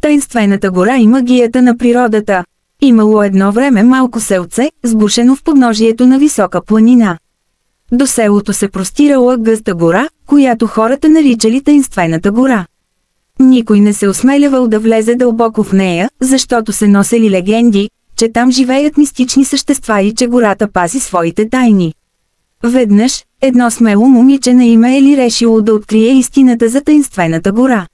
Тайнствената гора и магията на природата. Имало едно време малко селце, сгушено в подножието на висока планина. До селото се простирала гъста гора, която хората наричали Тайнствената гора. Никой не се осмелявал да влезе дълбоко в нея, защото се носели легенди, че там живеят мистични същества и че гората пази своите тайни. Веднъж, едно смело момиче на име Ели решило да открие истината за Тайнствената гора.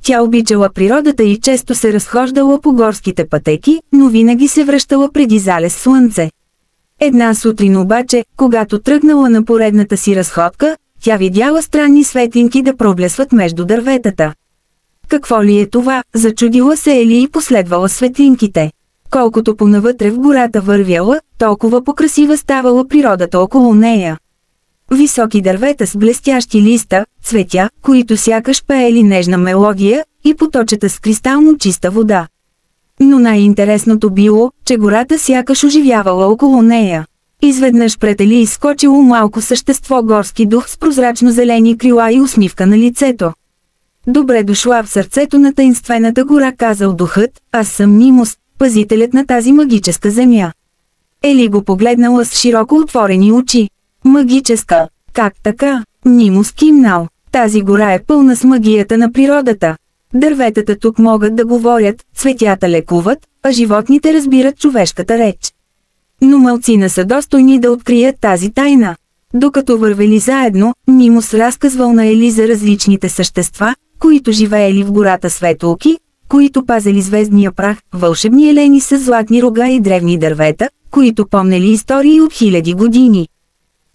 Тя обичала природата и често се разхождала по горските пътеки, но винаги се връщала преди залез слънце. Една сутрин обаче, когато тръгнала на поредната си разходка, тя видяла странни светлинки да проблесват между дърветата. Какво ли е това, зачудила се Ели и последвала светлинките. Колкото понавътре в гората вървяла, толкова покрасива ставала природата около нея. Високи дървета с блестящи листа, цветя, които сякаш пеели нежна мелодия, и поточета с кристално чиста вода. Но най-интересното било, че гората сякаш оживявала около нея. Изведнъж пред Ели изскочило малко същество горски дух с прозрачно-зелени крила и усмивка на лицето. Добре дошла в сърцето на Тайнствената гора, казал духът, аз съм Нимус, пазителят на тази магическа земя. Ели го погледнала с широко отворени очи. Магическа? Как така? Нимус кимнал. Тази гора е пълна с магията на природата. Дърветата тук могат да говорят, цветята лекуват, а животните разбират човешката реч. Но малцина са достойни да открият тази тайна. Докато вървели заедно, Нимус разказвал на Ели за различните същества, които живеели в гората светулки, които пазели звездния прах, вълшебни елени с златни рога и древни дървета, които помнели истории от хиляди години.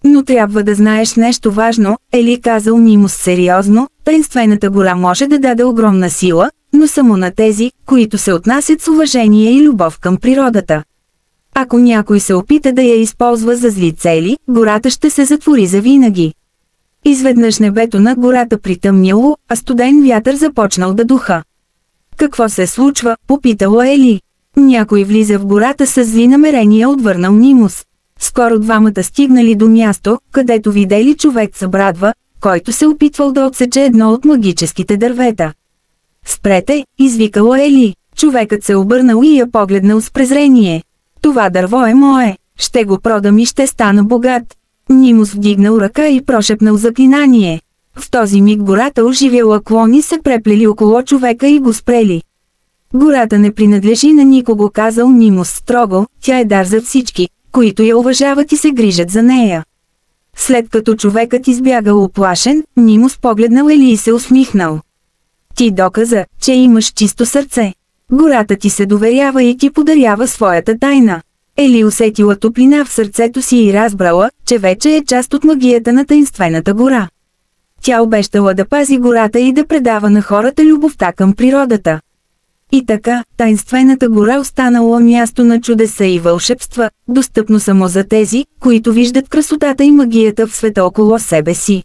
Но трябва да знаеш нещо важно, Ели казал Нимус сериозно, Тайнствената гора може да даде огромна сила, но само на тези, които се отнасят с уважение и любов към природата. Ако някой се опита да я използва за зли цели, гората ще се затвори завинаги. Изведнъж небето над гората притъмняло, а студен вятър започнал да духа. Какво се случва, попитала Ели. Някой влиза в гората с зли намерения, отвърнал Нимус. Скоро двамата стигнали до място, където видели човек с брадва, който се опитвал да отсече едно от магическите дървета. Спрете, извикала Ели. Човекът се обърнал и я погледнал с презрение. Това дърво е мое, ще го продам и ще стана богат. Нимус вдигнал ръка и прошепнал заклинание. В този миг гората оживяла, клони се преплели около човека и го спрели. Гората не принадлежи на никого, казал Нимус строго, тя е дар за всички, които я уважават и се грижат за нея. След като човекът избягал уплашен, Нимус погледнал Ели и се усмихнал. Ти доказа, че имаш чисто сърце. Гората ти се доверява и ти подарява своята тайна. Ели усетила топлина в сърцето си и разбрала, че вече е част от магията на Тайнствената гора. Тя обещала да пази гората и да предава на хората любовта към природата. И така, Тайнствената гора останала място на чудеса и вълшебства, достъпно само за тези, които виждат красотата и магията в света около себе си.